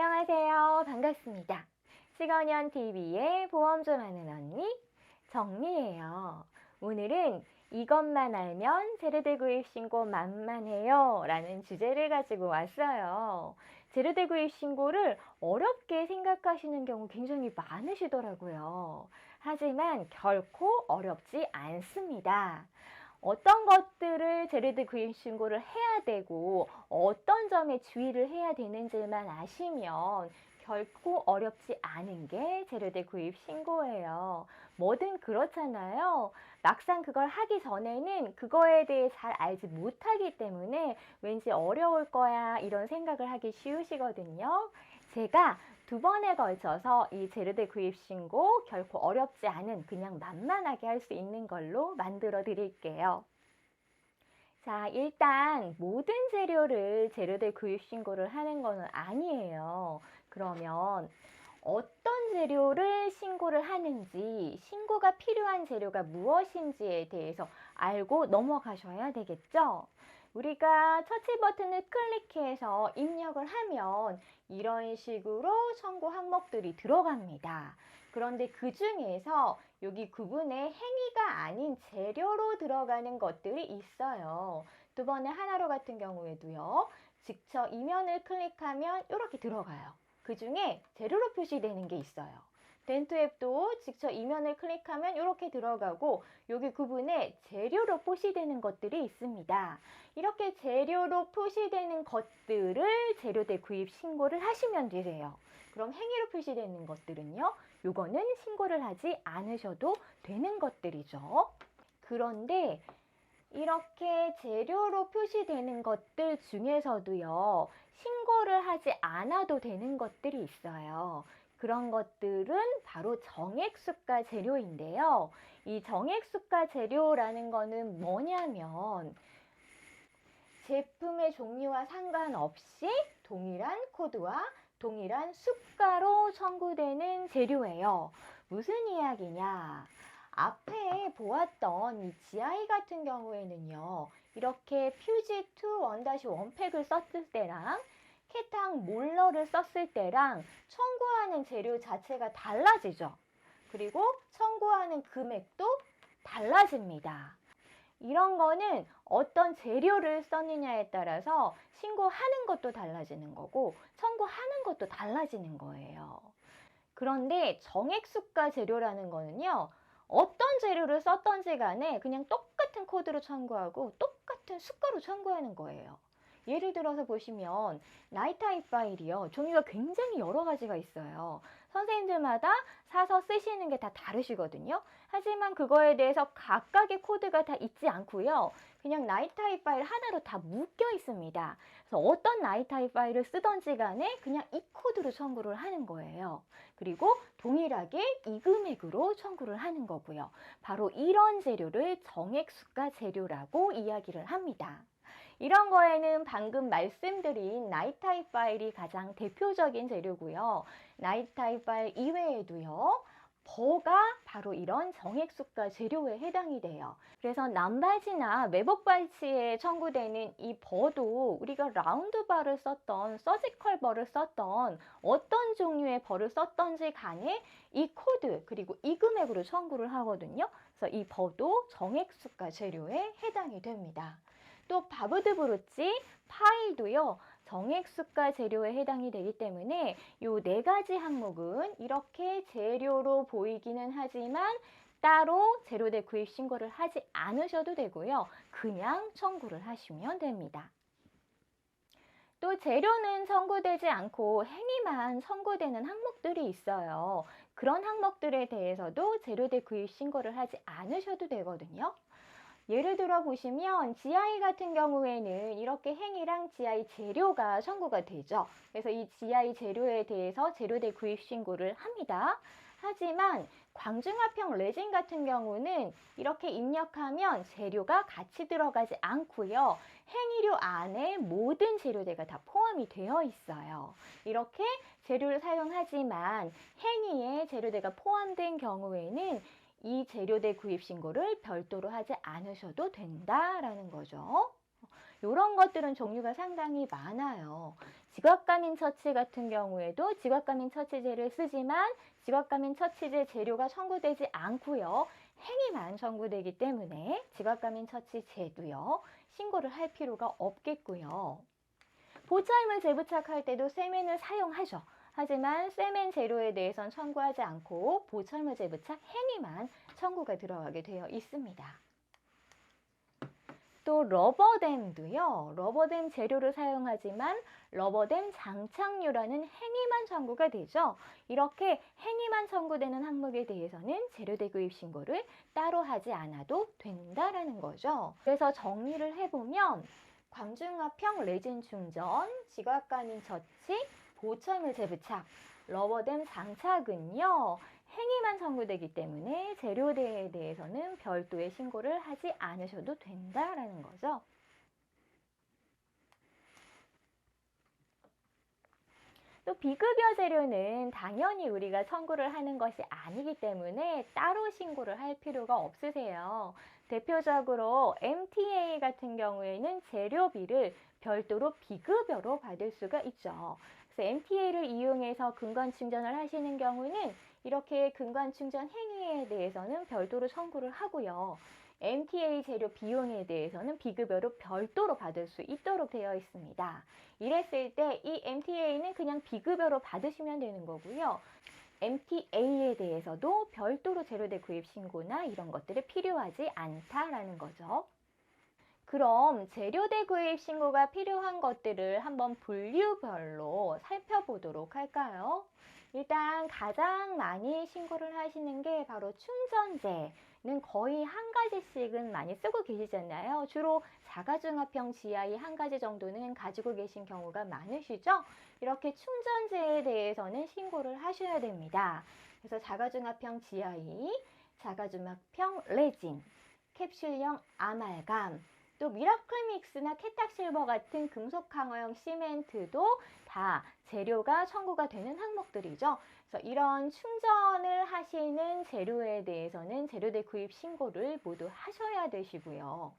안녕하세요. 반갑습니다. 시건년TV의 보험 좀 하는 언니 정리예요. 오늘은 이것만 알면 제로대 구입 신고 만만해요 라는 주제를 가지고 왔어요. 제로대 구입 신고를 어렵게 생각하시는 경우 굉장히 많으시더라고요. 하지만 결코 어렵지 않습니다. 어떤 것들을 제로대 구입 신고를 해야 되고 어떤 점에 주의를 해야 되는지만 아시면 결코 어렵지 않은 게 제로대 구입 신고예요. 뭐든 그렇잖아요. 막상 그걸 하기 전에는 그거에 대해 잘 알지 못하기 때문에 왠지 어려울 거야 이런 생각을 하기 쉬우시거든요. 제가 2번에 걸쳐서 이 제로대 구입 신고 결코 어렵지 않은 그냥 만만하게 할 수 있는 걸로 만들어 드릴게요. 자, 일단 모든 재료를 제로대 구입 신고를 하는 거는 아니에요. 그러면 어떤 재료를 신고를 하는지, 신고가 필요한 재료가 무엇인지에 대해서 알고 넘어가셔야 되겠죠? 우리가 터치 버튼을 클릭해서 입력을 하면 이런 식으로 청구 항목들이 들어갑니다. 그런데 그 중에서 여기 구분에 행위가 아닌 재료로 들어가는 것들이 있어요. 2번의 하나로 같은 경우에도요. 직접 이면을 클릭하면 이렇게 들어가요. 그 중에 재료로 표시되는 게 있어요. 덴트앱도 직접 이면을 클릭하면 이렇게 들어가고 여기 구분에 재료로 표시되는 것들이 있습니다. 이렇게 재료로 표시되는 것들을 제로대 구입 신고를 하시면 되세요. 그럼 행위로 표시되는 것들은요. 요거는 신고를 하지 않으셔도 되는 것들이죠. 그런데 이렇게 재료로 표시되는 것들 중에서도요, 신고를 하지 않아도 되는 것들이 있어요. 그런 것들은 바로 정액수가 재료인데요. 이 정액수가 재료라는 거는 뭐냐면 제품의 종류와 상관없이 동일한 코드와 동일한 수가로 청구되는 재료예요. 무슨 이야기냐? 앞에 보았던 이 GI 같은 경우에는요. 이렇게 퓨지2 1-1팩을 썼을 때랑 케탕 몰러를 썼을 때랑 청구하는 재료 자체가 달라지죠. 그리고 청구하는 금액도 달라집니다. 이런 거는 어떤 재료를 썼느냐에 따라서 신고하는 것도 달라지는 거고 청구하는 것도 달라지는 거예요. 그런데 정액수가 재료라는 거는요. 어떤 재료를 썼던지 간에 그냥 똑같은 코드로 청구하고 똑같은 수가로 청구하는 거예요. 예를 들어서 보시면 나이타입 파일이요. 종류가 굉장히 여러 가지가 있어요. 선생님들마다 사서 쓰시는 게 다 다르시거든요. 하지만 그거에 대해서 각각의 코드가 다 있지 않고요. 그냥 나이타입 파일 하나로 다 묶여 있습니다. 그래서 어떤 나이타입 파일을 쓰던지 간에 그냥 이 코드로 청구를 하는 거예요. 그리고 동일하게 이 금액으로 청구를 하는 거고요. 바로 이런 재료를 정액수가 재료라고 이야기를 합니다. 이런 거에는 방금 말씀드린 나이타입 파일이 가장 대표적인 재료고요. 나이타입 파일 이외에도요. 버가 바로 이런 정액수가 재료에 해당이 돼요. 그래서 남바지나 매복바지에 청구되는 이 버도 우리가 라운드 바를 썼던 서지컬 버를 썼던 어떤 종류의 버를 썼던지 간에 이 코드 그리고 이 금액으로 청구를 하거든요. 그래서 이 버도 정액수가 재료에 해당이 됩니다. 또 바브드 브로치 파일도요. 정액수가 재료에 해당이 되기 때문에 이 4가지 항목은 이렇게 재료로 보이기는 하지만 따로 제로대 구입 신고를 하지 않으셔도 되고요. 그냥 청구를 하시면 됩니다. 또 재료는 청구되지 않고 행위만 청구되는 항목들이 있어요. 그런 항목들에 대해서도 제로대 구입 신고를 하지 않으셔도 되거든요. 예를 들어 보시면 GI 같은 경우에는 이렇게 행위랑 GI 재료가 청구가 되죠. 그래서 이 GI 재료에 대해서 제로대 구입 신고를 합니다. 하지만 광중합형 레진 같은 경우는 이렇게 입력하면 재료가 같이 들어가지 않고요. 행위료 안에 모든 재료대가 다 포함이 되어 있어요. 이렇게 재료를 사용하지만 행위에 재료대가 포함된 경우에는 이 재료대 구입 신고를 별도로 하지 않으셔도 된다라는 거죠. 이런 것들은 종류가 상당히 많아요. 지각감인 처치 같은 경우에도 지각감인 처치제를 쓰지만 지각감인 처치제 재료가 청구되지 않고요. 행위만 청구되기 때문에 지각감인 처치제도요. 신고를 할 필요가 없겠고요. 보철물 재부착할 때도 쇠맨을 사용하죠. 하지만 쇠맨 재료에 대해선 청구하지 않고 보철물 재부착 행위만 청구가 들어가게 되어 있습니다. 또 러버댐도요. 러버댐 재료를 사용하지만 러버댐 장착료라는 행위만 청구가 되죠. 이렇게 행위만 청구되는 항목에 대해서는 재료대 구입 신고를 따로 하지 않아도 된다라는 거죠. 그래서 정리를 해보면 광중압형 레진 충전, 지각감인 처치, 보철물 재부착, 러버댐 장착은요. 행위만 청구되기 때문에 재료대에 대해서는 별도의 신고를 하지 않으셔도 된다라는 거죠. 또 비급여 재료는 당연히 우리가 청구를 하는 것이 아니기 때문에 따로 신고를 할 필요가 없으세요. 대표적으로 MTA 같은 경우에는 재료비를 별도로 비급여로 받을 수가 있죠. 그래서 MTA를 이용해서 근관 충전을 하시는 경우는 이렇게 근관 충전 행위에 대해서는 별도로 청구를 하고요. MTA 재료 비용에 대해서는 비급여로 별도로 받을 수 있도록 되어 있습니다. 이랬을 때 이 MTA는 그냥 비급여로 받으시면 되는 거고요. MTA에 대해서도 별도로 재료대 구입 신고나 이런 것들이 필요하지 않다라는 거죠. 그럼 재료대 구입 신고가 필요한 것들을 한번 분류별로 살펴보도록 할까요? 일단 가장 많이 신고를 하시는 게 바로 충전재는 거의 한 가지씩은 많이 쓰고 계시잖아요. 주로 자가중압형 GI 한 가지 정도는 가지고 계신 경우가 많으시죠? 이렇게 충전재에 대해서는 신고를 하셔야 됩니다. 그래서 자가중압형 GI, 자가중압형 레진, 캡슐형 아말감, 또 미라클 믹스나 케탁실버 같은 금속 강화형 시멘트도 다 재료가 청구가 되는 항목들이죠. 그래서 이런 충전을 하시는 재료에 대해서는 재료대 구입 신고를 모두 하셔야 되시고요.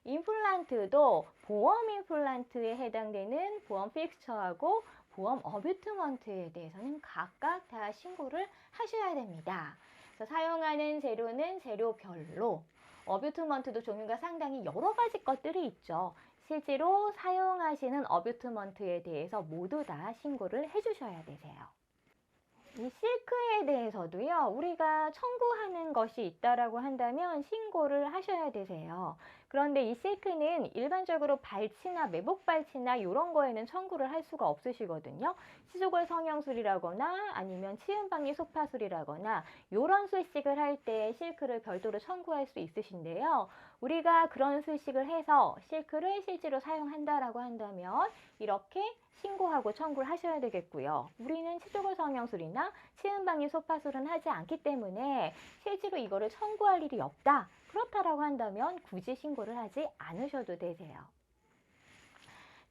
임플란트도 보험 임플란트에 해당되는 보험 픽스처하고 보험 어뷰트먼트에 대해서는 각각 다 신고를 하셔야 됩니다. 그래서 사용하는 재료는 재료별로 어뷰트먼트도 종류가 상당히 여러 가지 것들이 있죠. 실제로 사용하시는 어뷰트먼트에 대해서 모두 다 신고를 해주셔야 되세요. 이 실크에 대해서도요, 우리가 청구하는 것이 있다라고 한다면 신고를 하셔야 되세요. 그런데 이 실크는 일반적으로 발치나 매복 발치나 이런 거에는 청구를 할 수가 없으시거든요. 시조골 성형술이라거나 아니면 치은방위 소파술이라거나 이런 술식을 할 때 실크를 별도로 청구할 수 있으신데요. 우리가 그런 술식을 해서 실크를 실제로 사용한다라고 한다면 이렇게 신고하고 청구를 하셔야 되겠고요. 우리는 치조골 성형술이나 치은방위 소파술은 하지 않기 때문에 실제로 이거를 청구할 일이 없다. 그렇다라고 한다면 굳이 신고를 하지 않으셔도 되세요.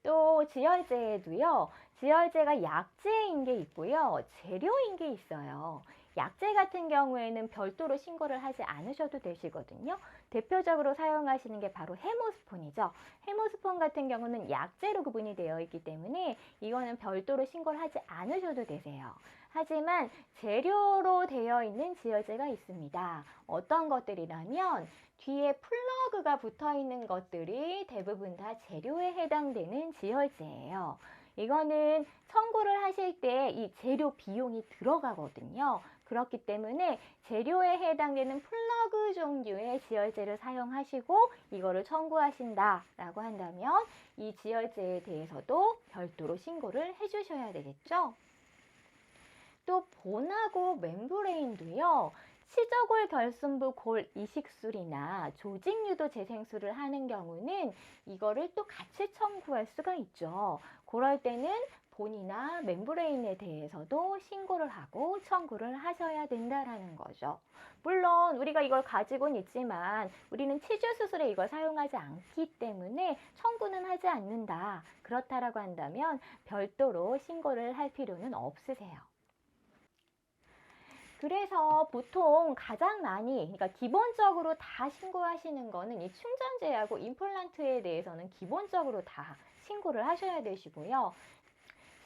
또 지혈제에도요. 지혈제가 약제인 게 있고요. 재료인 게 있어요. 약제 같은 경우에는 별도로 신고를 하지 않으셔도 되시거든요. 대표적으로 사용하시는 게 바로 헤모스폰이죠. 헤모스폰 같은 경우는 약제로 구분이 되어 있기 때문에 이거는 별도로 신고를 하지 않으셔도 되세요. 하지만 재료로 되어 있는 지혈제가 있습니다. 어떤 것들이라면 뒤에 플러그가 붙어 있는 것들이 대부분 다 재료에 해당되는 지혈제예요. 이거는 청구를 하실 때 이 재료 비용이 들어가거든요. 그렇기 때문에 재료에 해당되는 플러그 종류의 지혈제를 사용하시고 이거를 청구하신다라고 한다면 이 지혈제에 대해서도 별도로 신고를 해주셔야 되겠죠. 또 본하고 멤브레인도요. 치저골 결순부 골 이식술이나 조직유도 재생술을 하는 경우는 이거를 또 같이 청구할 수가 있죠. 그럴 때는 본이나 멤브레인에 대해서도 신고를 하고 청구를 하셔야 된다라는 거죠. 물론 우리가 이걸 가지고는 있지만 우리는 치주 수술에 이걸 사용하지 않기 때문에 청구는 하지 않는다. 그렇다라고 한다면 별도로 신고를 할 필요는 없으세요. 그래서 보통 가장 많이, 그러니까 기본적으로 다 신고하시는 거는 이 충전재하고 임플란트에 대해서는 기본적으로 다 신고를 하셔야 되시고요.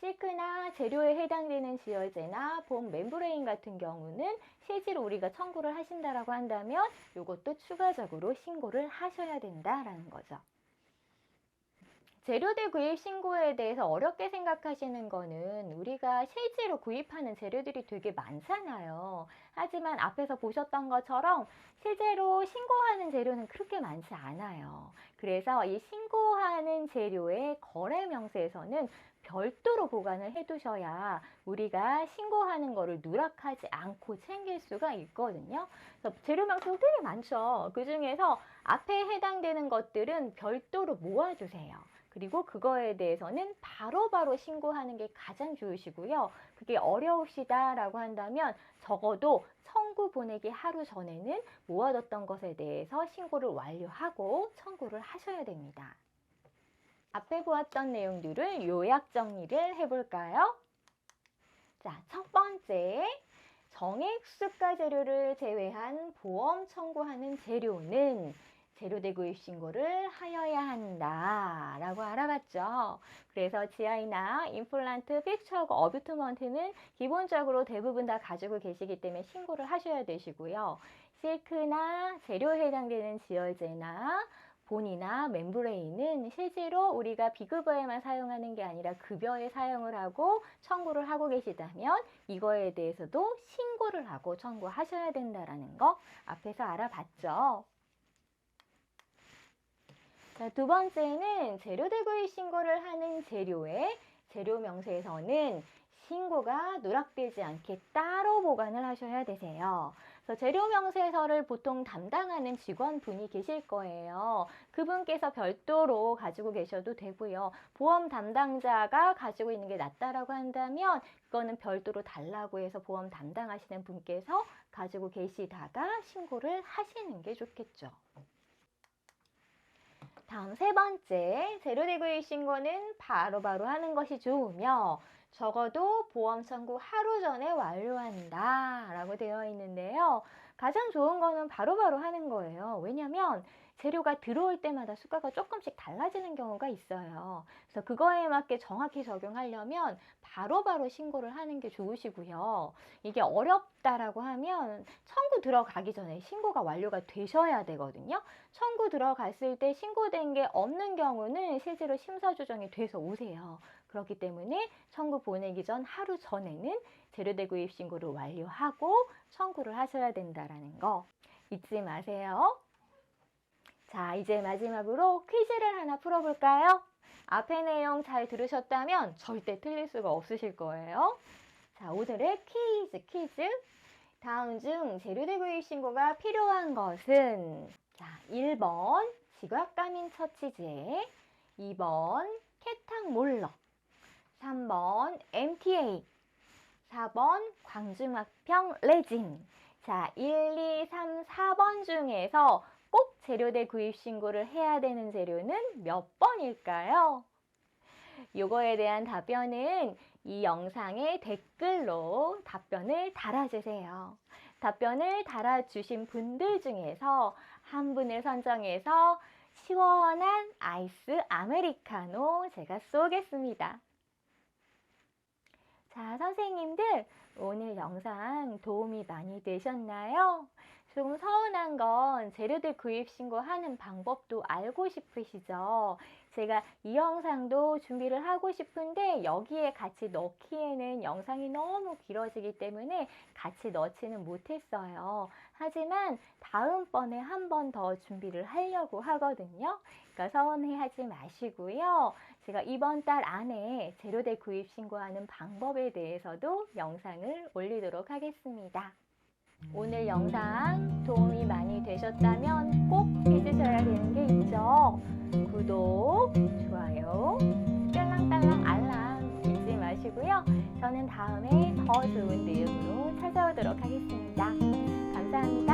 실크나 재료에 해당되는 지혈제나 봄 멤브레인 같은 경우는 실제로 우리가 청구를 하신다라고 한다면 이것도 추가적으로 신고를 하셔야 된다라는 거죠. 재료들 구입 신고에 대해서 어렵게 생각하시는 거는 우리가 실제로 구입하는 재료들이 되게 많잖아요. 하지만 앞에서 보셨던 것처럼 실제로 신고하는 재료는 그렇게 많지 않아요. 그래서 이 신고하는 재료의 거래 명세에서는 별도로 보관을 해두셔야 우리가 신고하는 거를 누락하지 않고 챙길 수가 있거든요. 그래서 재료 명세가 되게 많죠. 그 중에서 앞에 해당되는 것들은 별도로 모아두세요. 그리고 그거에 대해서는 바로바로 신고하는 게 가장 좋으시고요. 그게 어려우시다라고 한다면 적어도 청구 보내기 하루 전에는 모아뒀던 것에 대해서 신고를 완료하고 청구를 하셔야 됩니다. 앞에 보았던 내용들을 요약 정리를 해볼까요? 자, 첫 번째, 정액 수가 재료를 제외한 보험 청구하는 재료는 재료대 구입 신고를 하여야 한다 라고 알아봤죠. 그래서 GI나 임플란트, 픽처하고 어뷰트먼트는 기본적으로 대부분 다 가지고 계시기 때문에 신고를 하셔야 되시고요. 실크나 재료에 해당되는 지혈제나 본이나 멤브레인은 실제로 우리가 비급여에만 사용하는 게 아니라 급여에 사용을 하고 청구를 하고 계시다면 이거에 대해서도 신고를 하고 청구하셔야 된다는 거 앞에서 알아봤죠. 자, 두 번째는 재료대 구입 신고를 하는 재료의 재료 명세에서는 신고가 누락되지 않게 따로 보관을 하셔야 되세요. 그래서 재료 명세서를 보통 담당하는 직원분이 계실 거예요. 그분께서 별도로 가지고 계셔도 되고요. 보험 담당자가 가지고 있는 게 낫다라고 한다면 그거는 별도로 달라고 해서 보험 담당하시는 분께서 가지고 계시다가 신고를 하시는 게 좋겠죠. 다음 세 번째, 재료대 구입 신고는 바로바로 하는 것이 좋으며 적어도 보험 청구 하루 전에 완료한다 라고 되어 있는데요. 가장 좋은 거는 바로바로 하는 거예요. 왜냐면 재료가 들어올 때마다 수가가 조금씩 달라지는 경우가 있어요. 그래서 그거에 맞게 정확히 적용하려면 바로바로 신고를 하는 게 좋으시고요. 이게 어렵다라고 하면 청구 들어가기 전에 신고가 완료가 되셔야 되거든요. 청구 들어갔을 때 신고된 게 없는 경우는 실제로 심사 조정이 돼서 오세요. 그렇기 때문에 청구 보내기 전 하루 전에는 재료대 구입 신고를 완료하고 청구를 하셔야 된다는 거 잊지 마세요. 자, 이제 마지막으로 퀴즈를 하나 풀어볼까요? 앞에 내용 잘 들으셨다면 절대 틀릴 수가 없으실 거예요. 자, 오늘의 퀴즈. 다음 중 재료대 구입 신고가 필요한 것은 자, 1번 지각감인 처치제, 2번 케탕몰러, 3번 MTA, 4번 광주막평 레진. 자, 1, 2, 3, 4번 중에서 꼭 재료대 구입 신고를 해야 되는 재료는 몇 번일까요? 요거에 대한 답변은 이 영상의 댓글로 답변을 달아주세요. 답변을 달아주신 분들 중에서 한 분을 선정해서 시원한 아이스 아메리카노 제가 쏘겠습니다. 자, 선생님들 오늘 영상 도움이 많이 되셨나요? 조금 서운한 건 재료들 구입 신고하는 방법도 알고 싶으시죠? 제가 이 영상도 준비를 하고 싶은데 여기에 같이 넣기에는 영상이 너무 길어지기 때문에 같이 넣지는 못했어요. 하지만 다음번에 한 번 더 준비를 하려고 하거든요. 그러니까 서운해하지 마시고요. 제가 이번 달 안에 재료대 구입 신고하는 방법에 대해서도 영상을 올리도록 하겠습니다. 오늘 영상 도움이 많이 되셨다면 꼭 해주셔야 되는 게 있죠. 구독, 좋아요, 딸랑딸랑 알람 잊지 마시고요. 저는 다음에 더 좋은 내용으로 찾아오도록 하겠습니다. 감사합니다.